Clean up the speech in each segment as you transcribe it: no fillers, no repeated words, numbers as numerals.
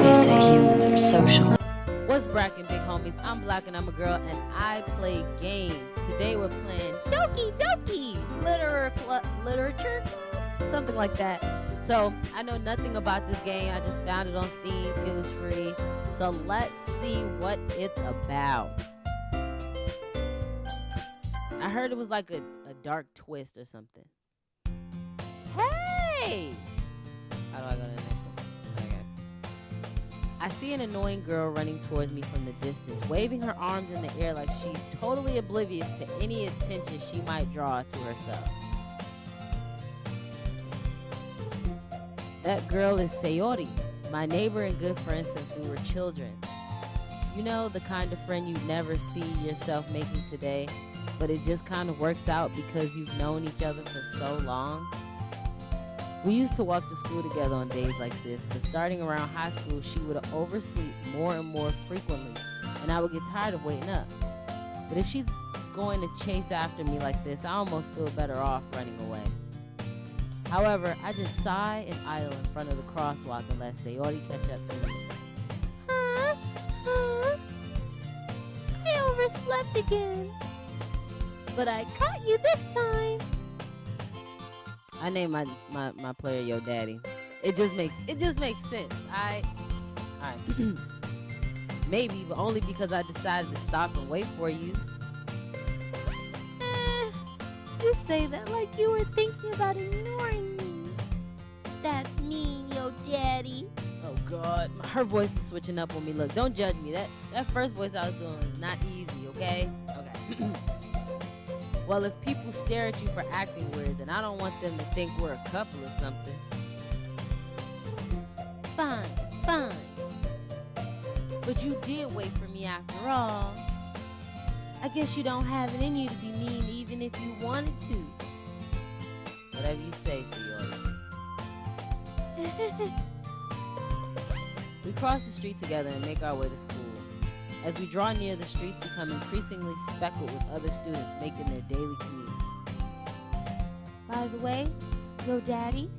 always say humans are social. What's brackin', big homies? I'm Black and I'm a girl, and I play games. Today we're playing Doki Doki literature club, something like that. So I know nothing about this game. I just found it on Steam. It was free. So let's see what it's about. I heard it was like a dark twist or something. Hey! How do I go to the next one? Okay. I see an annoying girl running towards me from the distance, waving her arms in the air like she's totally oblivious to any attention she might draw to herself. That girl is Sayori, my neighbor and good friend since we were children. You know, the kind of friend you never see yourself making today, but it just kind of works out because you've known each other for so long. We used to walk to school together on days like this, but starting around high school, she would oversleep more and more frequently, and I would get tired of waiting up. But if she's going to chase after me like this, I almost feel better off running away. However, I just sigh and idle in front of the crosswalk and let Sayori catch up to me. Huh? I overslept again. But I caught you this time. I named my player Yo Daddy. It just makes sense. Alright. Maybe, but only because I decided to stop and wait for you. You say that like you were thinking about ignoring me. That's mean, Yo Daddy. Oh God, her voice is switching up on me. Look, don't judge me. That first voice I was doing is not easy, okay? Okay. Well, if people stare at you for acting weird, then I don't want them to think we're a couple or something. Fine. But you did wait for me after all. I guess you don't have it in you to be mean even if you wanted to. Whatever you say, Sayori. We cross the street together and make our way to school. As we draw near, the streets become increasingly speckled with other students making their daily commute. By the way, Yo Daddy,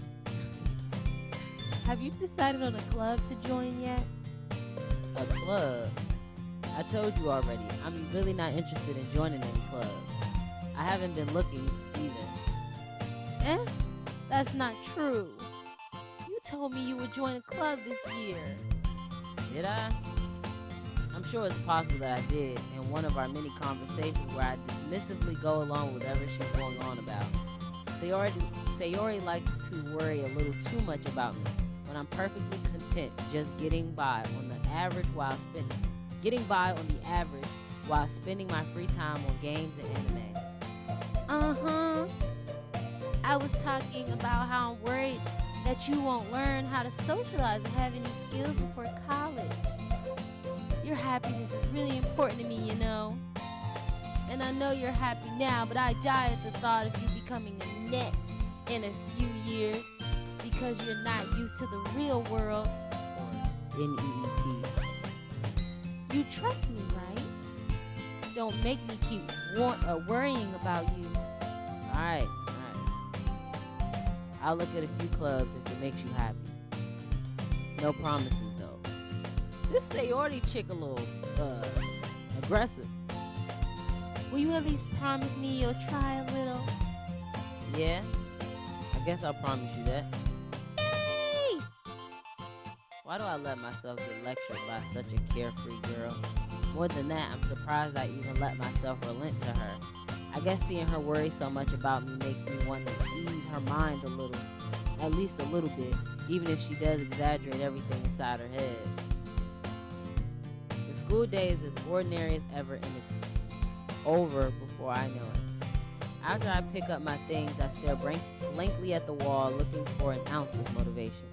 have you decided on a club to join yet? A club? I told you already, I'm really not interested in joining any clubs. I haven't been looking either. That's not true. You told me you would join a club this year. Did I? I'm sure it's possible that I did in one of our many conversations where I dismissively go along with whatever she's going on about. Sayori likes to worry a little too much about me when I'm perfectly content just getting by on the average while spending my free time on games and anime. I was talking about how I'm worried that you won't learn how to socialize and have any skills before college. Your happiness is really important to me, you know. And I know you're happy now, but I die at the thought of you becoming a net in a few years because you're not used to the real world, or NEET. You trust me, right? Don't make me keep worrying about you. Alright. I'll look at a few clubs if it makes you happy. No promises, though. This Sayori chick a little, aggressive. Will you at least promise me you'll try a little? Yeah, I guess I'll promise you that. Yay! Why do I let myself get lectured by such a carefree girl? More than that, I'm surprised I even let myself relent to her. I guess seeing her worry so much about me makes me want to ease her mind a little. At least a little bit, even if she does exaggerate everything inside her head. The school day is as ordinary as ever, and it's over before I know it. After I pick up my things, I stare blankly at the wall, looking for an ounce of motivation.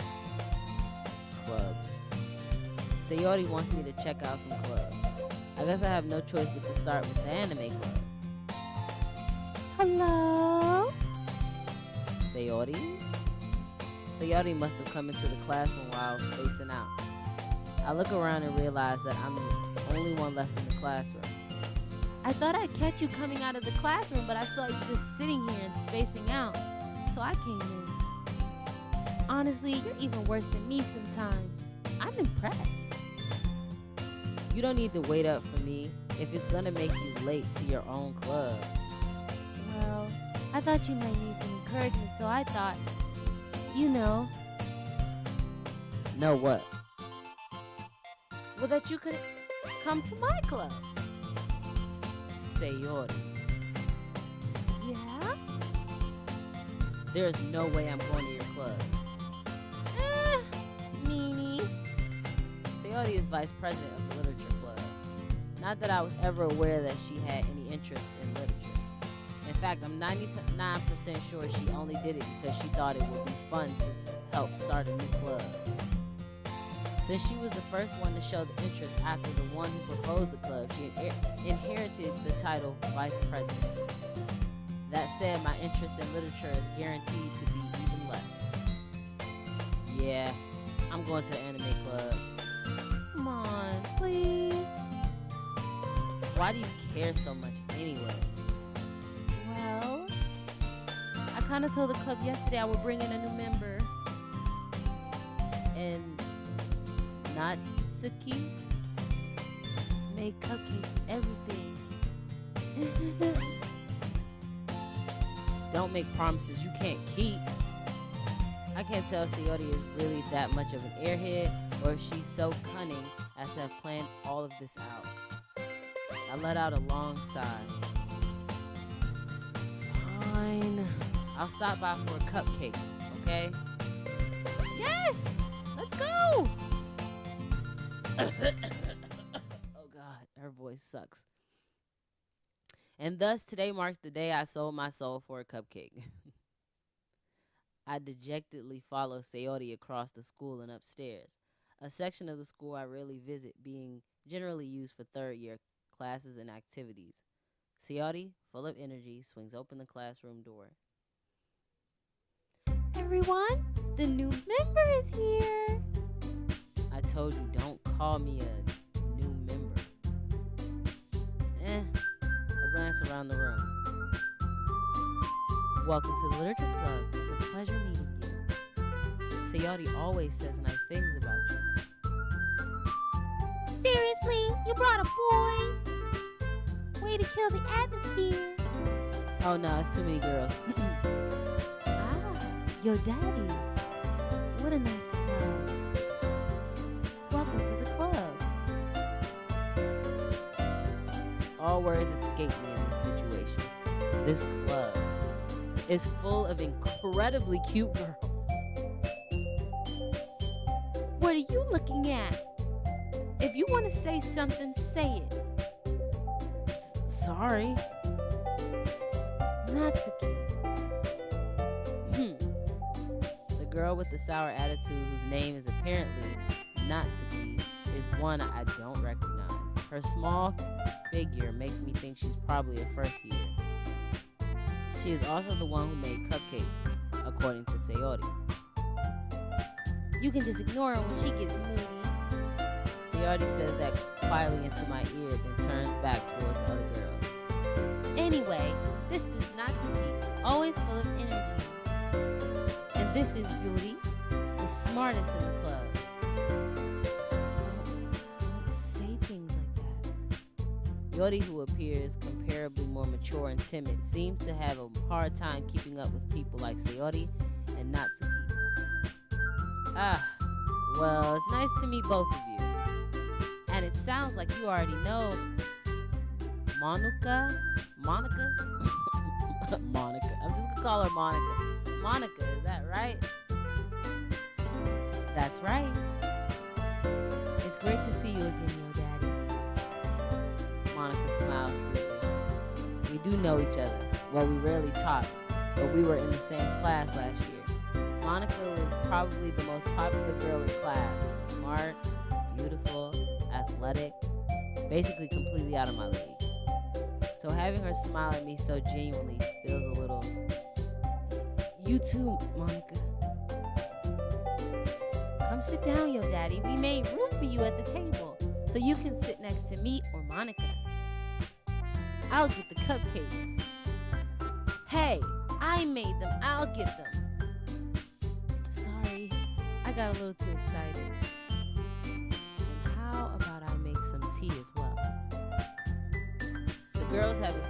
Clubs. Sayori wants me to check out some clubs. I guess I have no choice but to start with the anime club. Hello? Sayori? Sayori must have come into the classroom while I was spacing out. I look around and realize that I'm the only one left in the classroom. I thought I'd catch you coming out of the classroom, but I saw you just sitting here and spacing out, so I came in. Honestly, you're even worse than me sometimes. I'm impressed. You don't need to wait up for me if it's gonna make you late to your own club. Well, I thought you might need some encouragement, so I thought, you know. Know what? Well, that you could come to my club. Sayori. Yeah? There's no way I'm going to your club. Meanie. Sayori is vice president of the literature club. Not that I was ever aware that she had any interest in literature. In fact, I'm 99% sure she only did it because she thought it would be fun to help start a new club. Since she was the first one to show the interest after the one who proposed the club, she inherited the title vice president. That said, my interest in literature is guaranteed to be even less. Yeah, I'm going to the anime club. Come on, please. Why do you care so much anyway? Well, I kind of told the club yesterday I would bring in a new member. And Natsuki? Make cupcakes, everything. Don't make promises you can't keep. I can't tell if Sayori is really that much of an airhead or if she's so cunning as to have planned all of this out. I let out a long sigh. Fine. I'll stop by for a cupcake, okay? Yes! Let's go! Oh God, her voice sucks. And thus, today marks the day I sold my soul for a cupcake. I dejectedly follow Sayori across the school and upstairs, a section of the school I rarely visit, being generally used for third-year classes and activities. Sayori, full of energy, swings open the classroom door. Everyone, the new member is here. I told you, don't call me a new member. A glance around the room. Welcome to the Literature Club. It's a pleasure meeting you. Sayori always says nice things about you. Seriously? You brought a boy? Way to kill the atmosphere. Oh no, it's too many girls. Your daddy. What a nice surprise. Welcome to the club. All words escape me in this situation. This club is full of incredibly cute girls. What are you looking at? If you want to say something, say it. Sorry. Natsuki. The girl with the sour attitude, whose name is apparently Natsuki, is one I don't recognize. Her small figure makes me think she's probably a first year. She is also the one who made cupcakes, according to Sayori. You can just ignore her when she gets moody. Sayori says that quietly into my ear, then turns back towards the other girls. Anyway, this is Natsuki, always full of energy. And this is Yuri, the smartest in the club. Don't say things like that. Yori, who appears comparably more mature and timid, seems to have a hard time keeping up with people like Sayori and Natsuki. Well, it's nice to meet both of you. And it sounds like you already know Monica? Monica? Monica. I'm just gonna call her Monica. Monica, is that right? That's right. It's great to see you again, your daddy. Monica smiles sweetly. We do know each other. Well, we rarely talk, but we were in the same class last year. Monica was probably the most popular girl in class. Smart, beautiful, athletic, basically completely out of my league. So having her smile at me so genuinely feels a little... You too, Monica. Come sit down, yo daddy. We made room for you at the table, so you can sit next to me or Monica. I'll get the cupcakes. Hey, I made them. I'll get them. Sorry, I got a little too excited. tea as well. The girls have a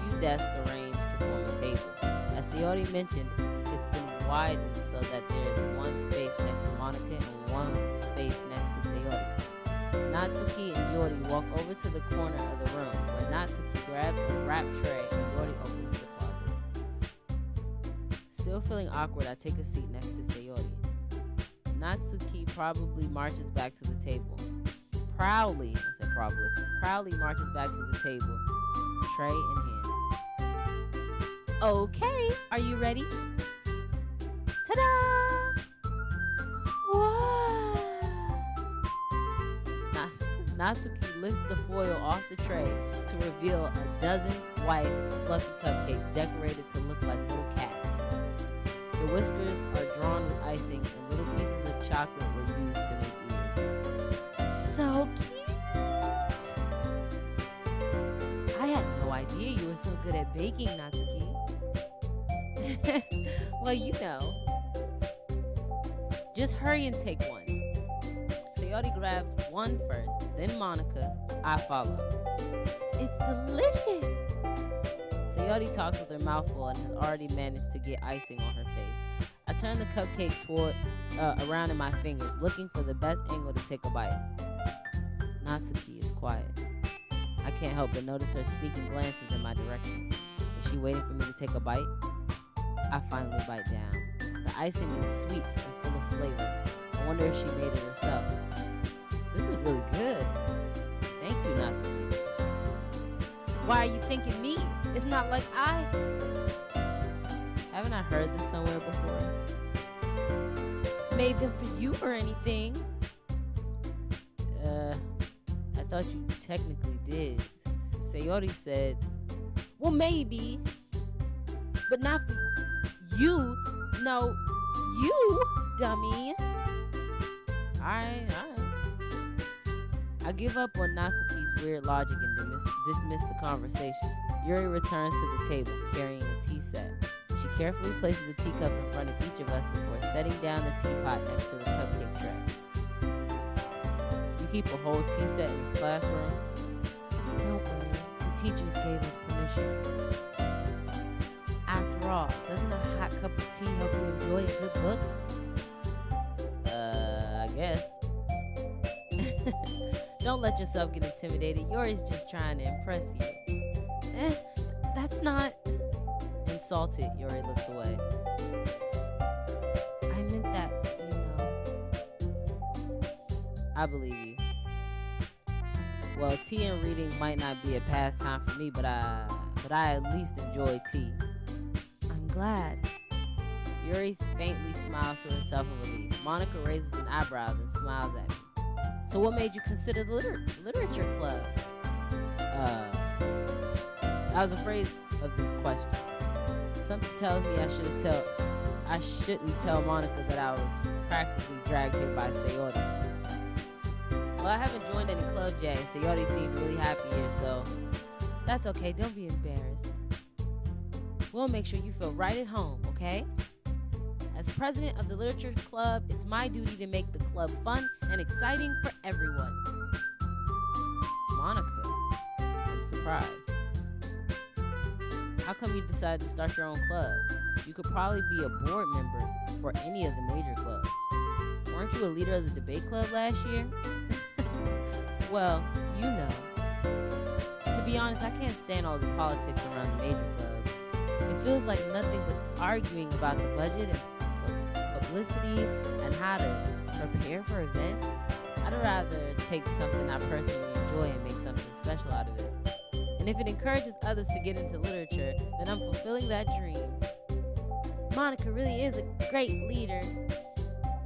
few desks arranged to form a table. As Sayori mentioned, it's been widened so that there is one space next to Monica and one space next to Sayori. Natsuki and Yori walk over to the corner of the room, where Natsuki grabs a wrap tray and Yori opens the closet. Still feeling awkward, I take a seat next to Sayori. Natsuki probably marches back to the table. Proudly marches back to the table, tray in hand. Okay, are you ready? Ta-da! Wow! Natsuki lifts the foil off the tray to reveal a dozen white, fluffy cupcakes decorated to look like little cats. The whiskers are drawn with icing and little pieces of chocolate were used to make ears. So cute! I had no idea you were so good at baking, Natsuki. Well, you know. Just hurry and take one. Sayori grabs one first, then Monica. I follow. It's delicious! Sayori talks with her mouth full and has already managed to get icing on her face. I turn the cupcake around in my fingers, looking for the best angle to take a bite. Natsuki is quiet. I can't help but notice her sneaking glances in my direction. Is she waiting for me to take a bite? I finally bite down. The icing is sweet and full of flavor. I wonder if she made it herself. This is really good. Thank you, Natsuki. Why are you thanking me? It's not like I... Haven't I heard this somewhere before? made them for you or anything. I thought you technically did. Sayori said, Well, maybe, but not for you. No, you, dummy. Alright. I give up on Natsuki's weird logic and dismiss the conversation. Yuri returns to the table, carrying a tea set. She carefully places a teacup in front of each of us before setting down the teapot next to the cupcake tray. You keep a whole tea set in this classroom? Don't worry, the teachers gave us permission. After all, doesn't a hot cup of tea help you enjoy a good book? I guess. Don't let yourself get intimidated. Yuri's just trying to impress you. That's not... Insulted, Yuri looks away. I meant that, you know. I believe you. Well, tea and reading might not be a pastime for me, but I at least enjoy tea. I'm glad. Yuri faintly smiles to herself in relief. Monica raises an eyebrow and smiles at me. So what made you consider the literature club? I was afraid of this question. Something tells me I shouldn't tell Monica that I was practically dragged here by Sayori. Well, I haven't joined any clubs yet, and Sayori seemed really happy here, so That's okay, don't be embarrassed. We'll make sure you feel right at home, okay? As president of the literature club, it's my duty to make the club fun and exciting for everyone. Monica, I'm surprised. How come you decided to start your own club? You could probably be a board member for any of the major clubs. Weren't you a leader of the debate club last year? Well, you know. To be honest, I can't stand all the politics around the major clubs. It feels like nothing but arguing about the budget and publicity and how to prepare for events. I'd rather take something I personally enjoy and make something special out of it. And if it encourages others to get into literature, then I'm fulfilling that dream. Monica really is a great leader.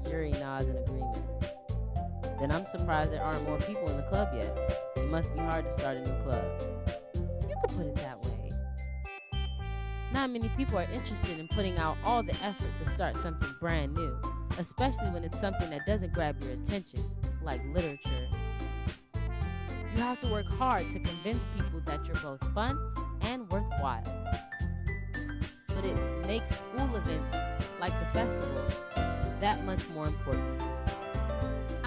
Yuri nods in agreement. Then I'm surprised there aren't more people in the club yet. It must be hard to start a new club. You could put it that way. Not many people are interested in putting out all the effort to start something brand new, especially when it's something that doesn't grab your attention, like literature. You have to work hard to convince people that you're both fun and worthwhile. But it makes school events like the festival that much more important.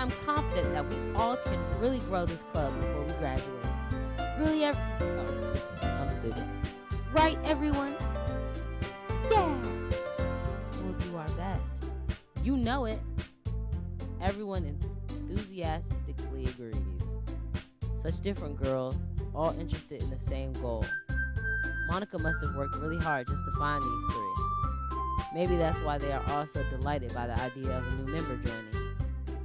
I'm confident that we all can really grow this club before we graduate. Really, I'm stupid. Right, everyone? Yeah. We'll do our best. You know it. Everyone enthusiastically agrees. Such different girls, all interested in the same goal. Monica must have worked really hard just to find these three. Maybe that's why they are all so delighted by the idea of a new member joining.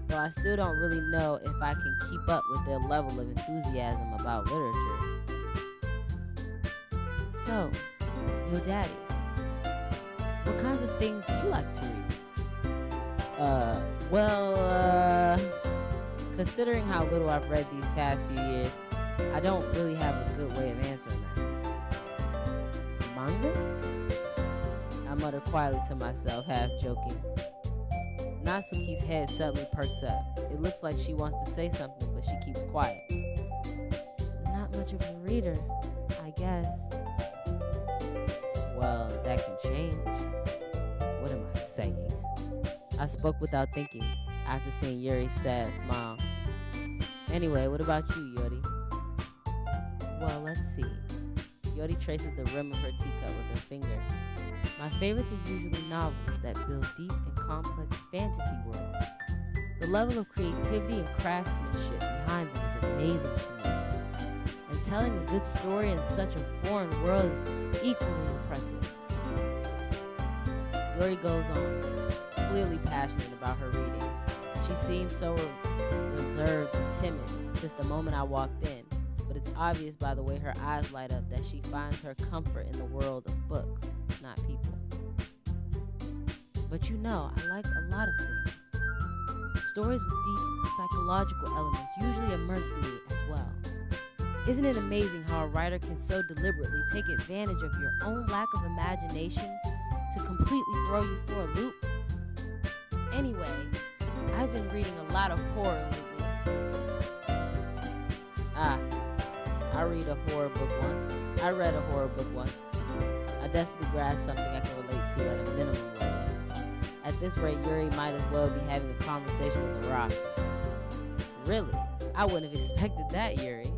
Though I still don't really know if I can keep up with their level of enthusiasm about literature. So, yo daddy, what kinds of things do you like to read? Considering how little I've read these past few years, I don't really have a good way of answering that. Manga? I mutter quietly to myself, half joking. Natsuki's head suddenly perks up. It looks like she wants to say something, but she keeps quiet. Not much of a reader, I guess. Well, that can change. What am I saying? I spoke without thinking, after seeing Yuri's sad smile. Anyway, what about you, Yuri? Well, let's see. Yuri traces the rim of her teacup with her finger. My favorites are usually novels that build deep and complex fantasy worlds. The level of creativity and craftsmanship behind them is amazing to me. And telling a good story in such a foreign world is equally impressive. Yuri goes on, clearly passionate about her reading. She seems so reserved and timid since the moment I walked in, but it's obvious by the way her eyes light up that she finds her comfort in the world of books, not people. But you know, I like a lot of things. Stories with deep psychological elements usually immerse me as well. Isn't it amazing how a writer can so deliberately take advantage of your own lack of imagination to completely throw you for a loop? Anyway, I've been reading a lot of horror lately. I read a horror book once. I read a horror book once. I definitely grasped something I can relate to at a minimum level. At this rate, Yuri might as well be having a conversation with a rock. Really? I wouldn't have expected that, Yuri.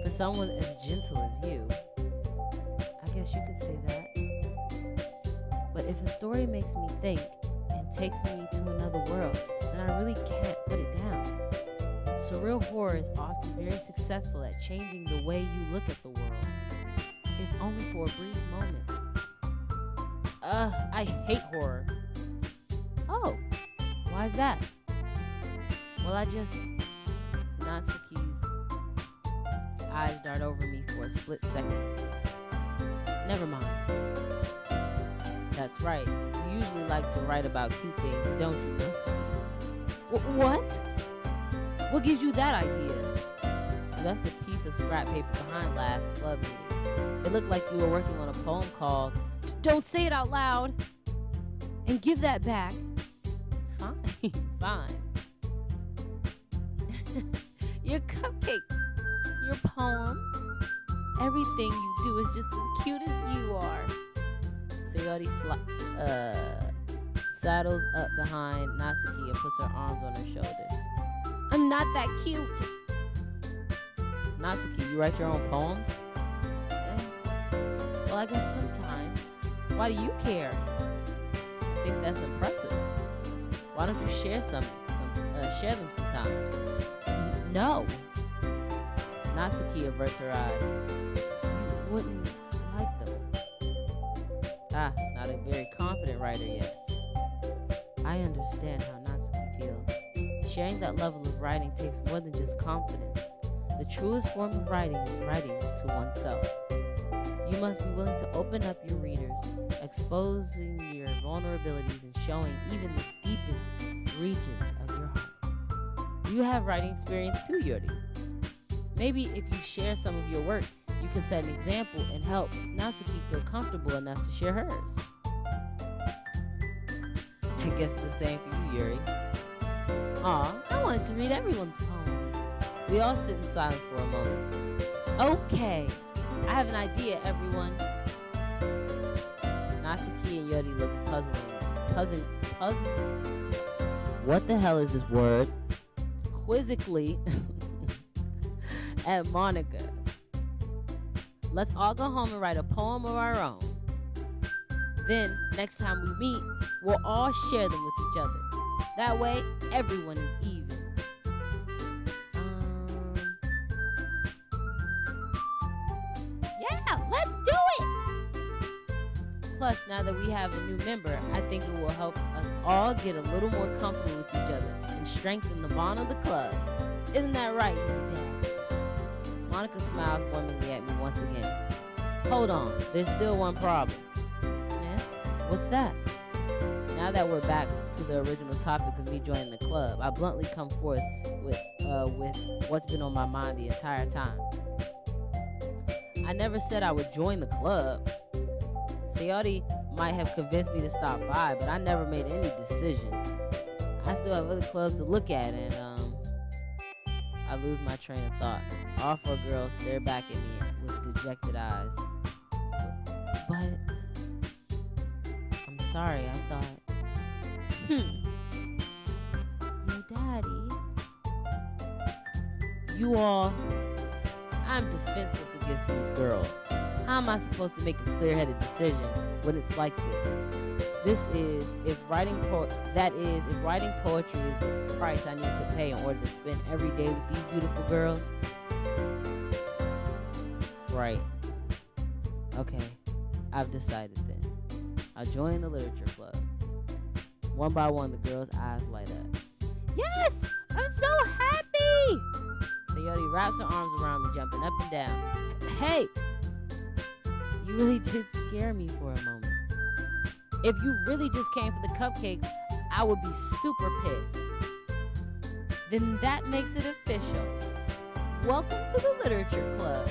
For someone as gentle as you, I guess you could say that. But if a story makes me think and takes me to another world, then I really can't put it down. Surreal horror is often very successful at changing the way you look at the world, if only for a brief moment. I hate horror. Oh, why is that? Well, Natsuki's eyes dart over me for a split second. Never mind. That's right. You usually like to write about cute things, don't you, Natsuki? What? What gives you that idea? You left a piece of scrap paper behind last club meeting. It looked like you were working on a poem called Don't Say It Out Loud and Give That Back. Fine, fine. Your cupcakes, your poems, everything you do is just as cute as you are. Sayori saddles up behind Natsuki and puts her arms on her shoulders. I'm not that cute. Natsuki, you write your own poems? Well, I guess sometimes. Why do you care? I think that's impressive. Why don't you share share them sometimes? No. Natsuki averts her eyes. You wouldn't like them. Not a very confident writer yet. I understand how Natsuki feels. Sharing that level of writing takes more than just confidence. The truest form of writing is writing to oneself. You must be willing to open up your readers, exposing your vulnerabilities and showing even the deepest regions of your heart. You have writing experience too, Yuri. Maybe if you share some of your work, you can set an example and help Natsuki feel comfortable enough to share hers. I guess the same for you, Yuri. Aw, I wanted to read everyone's poem. We all sit in silence for a moment. Okay, I have an idea, everyone. Natsuki and Yuri looks what the hell is this word? Quizzically at Monica. Let's all go home and write a poem of our own. Then, next time we meet, we'll all share them with each other. That way, everyone is even. Yeah, let's do it! Plus, now that we have a new member, I think it will help us all get a little more comfortable with each other and strengthen the bond of the club. Isn't that right, you dad? Monica smiles warmingly at me once again. Hold on, there's still one problem. Yeah? What's that? Now that we're back to the original topic of me joining the club, I bluntly come forth with what's been on my mind the entire time. I never said I would join the club. Sayori might have convinced me to stop by, but I never made any decision. I still have other clubs to look at, and I lose my train of thought. All four girls stare back at me with dejected eyes. But I'm sorry, I thought. Yo, Daddy. You all, I'm defenseless against these girls. How am I supposed to make a clear-headed decision when it's like this? If writing poetry is the price I need to pay in order to spend every day with these beautiful girls. Right. Okay, I've decided then. I'll join the literature club. One by one, the girls' eyes light up. Yes! I'm so happy! Sayori wraps her arms around me, jumping up and down. Hey! You really did scare me for a moment. If you really just came for the cupcakes, I would be super pissed. Then that makes it official. Welcome to the literature club.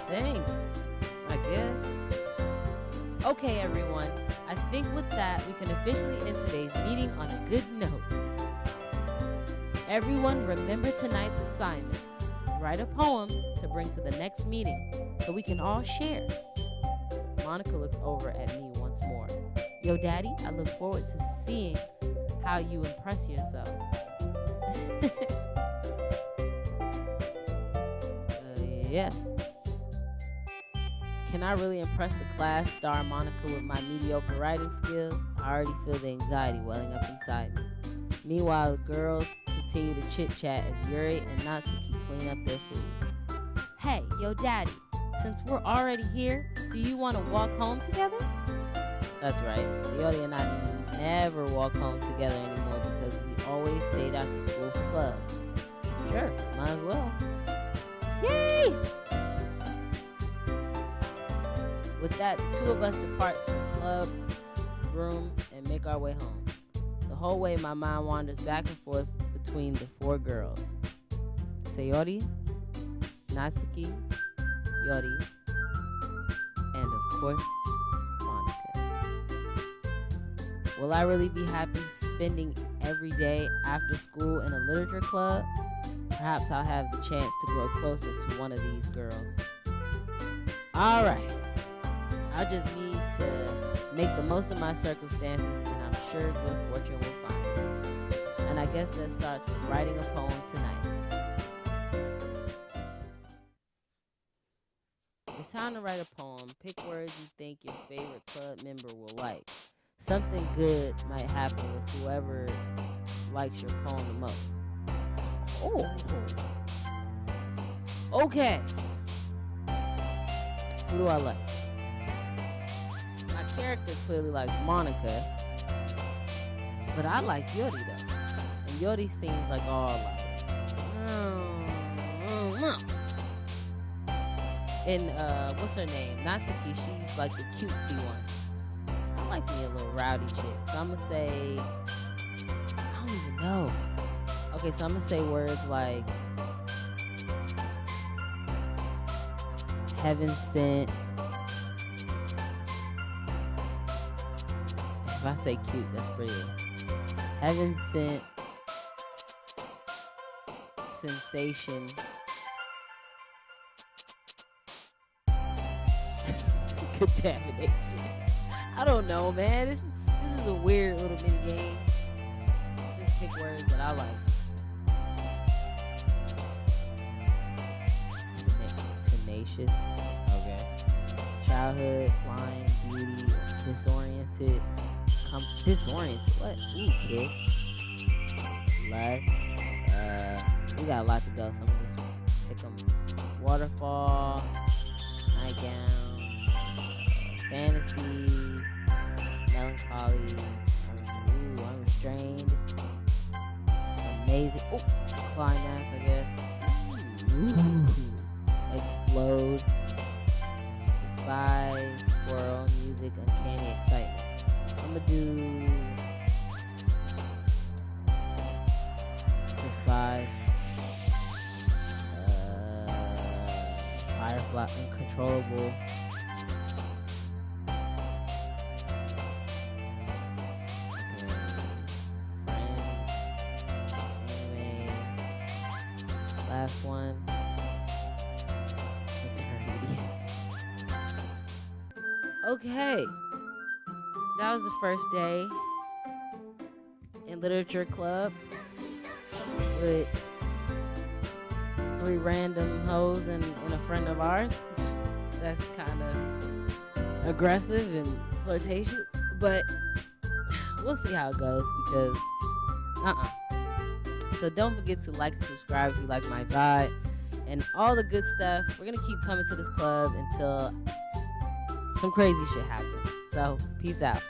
Thanks, I guess. Okay, everyone. I think with that, we can officially end today's meeting on a good note. Everyone, remember tonight's assignment. Write a poem to bring to the next meeting so we can all share. Monica looks over at me once more. Yo, Daddy, I look forward to seeing how you impress yourself. Yeah. Can I really impress the class star Monica with my mediocre writing skills? I already feel the anxiety welling up inside me. Meanwhile, the girls continue to chit-chat as Yuri and Natsuki clean up their food. Hey, yo, Daddy, since we're already here, do you want to walk home together? That's right. Sayori and I never walk home together anymore because we always stayed after school for club. Sure, might as well. Yay! With that, the two of us depart the club room and make our way home. The whole way, my mind wanders back and forth between the four girls. Sayori, Natsuki, Yori, and of course, Monica. Will I really be happy spending every day after school in a literature club? Perhaps I'll have the chance to grow closer to one of these girls. Alright. I just need to make the most of my circumstances, and I'm sure good fortune will find me. And I guess that starts with writing a poem tonight. It's time to write a poem. Pick words you think your favorite club member will like. Something good might happen with whoever likes your poem the most. Oh. Okay. Who do I like? My character clearly likes Monica, but I like Yori though. And Yori seems like all like. And what's her name? Natsuki, she's like the cutesy one. I like me a little rowdy chick. So I'm gonna say, I don't even know. Okay, so I'm gonna say words like heaven sent. If I say cute, that's pretty. Heaven sent. Sensation. Contamination. I don't know, man. This is a weird little mini game. Just pick words that I like. Tenacious. Okay. Childhood, flying, beauty, disoriented. Disoriented. What? Ooh, kiss. Lust. We got a lot to go, so I'm gonna just pick them. Waterfall, nightgown, fantasy, melancholy, unrestrained, amazing. Oh, climax, I guess. Ooh. Explode, despise, twirl, music, uncanny excitement. I'm gonna do despise. Firefly, uncontrollable. Anime. Last one. Eternity. Okay. That was the first day in literature club with 3 random hoes and a friend of ours. That's kind of aggressive and flirtatious, but we'll see how it goes because So don't forget to like and subscribe if you like my vibe and all the good stuff. We're gonna keep coming to this club until some crazy shit happens. So peace out.